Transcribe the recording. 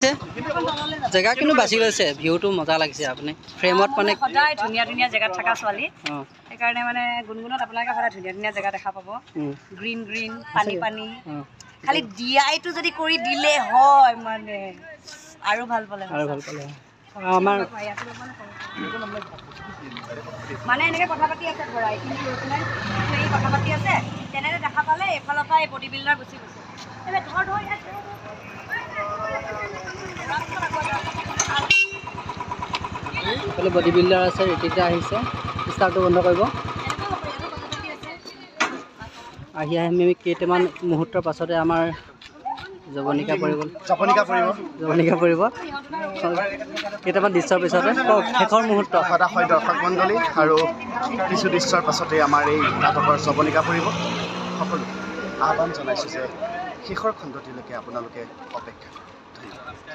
লাগিছে জেগা কিন্তু বাছি লৈছে ভিউটো মজা লাগিছে আপুনি ফ্ৰেমত মানে সদায় ধুনীয়া ধুনীয়া জেগাত থকা ছোৱালী সেইকাৰণে মানে গুণগুণত আপোনালোকে সদায় ধুনীয়া ধুনীয়া জেগা দেখা পাব গ্ৰীণ গ্ৰীণ পানী পানী খালি ডিআইটো যদি কৰি দিলে হয় মানে আৰু ভাল পালে আমাৰ মানে এনেকৈ কথা পাতি আছে ধৰা এইখিনি লৈ পেলাই এই কথা পাতি আছে তেনেকৈ দেখা পালে এইফালৰ পৰা এই বডি বিল্ডাৰ গুচি গৈছে ধৰ ধৰ এইফালে বডি বিল্ডাৰ আছে ঋতিকা আহিছে ষ্টাৰ্টটো বন্ধ কৰিব আহি আমি কেইটামান মুহূৰ্তৰ পাছতে আমাৰ জৱনিকা পৰিব কেইটামান দৃশ্যৰ পিছতে শেষৰ মুহূৰ্ত হয় দৰ্শক মণ্ডলী আৰু কিছু দৃশ্যৰ পাছতে আমাৰ এই নাটকৰ জৱনিকা পৰিব সকলো আহ্বান জনাইছোঁ যে শেষৰ খণ্ডটিলৈকে আপোনালোকে অপেক্ষা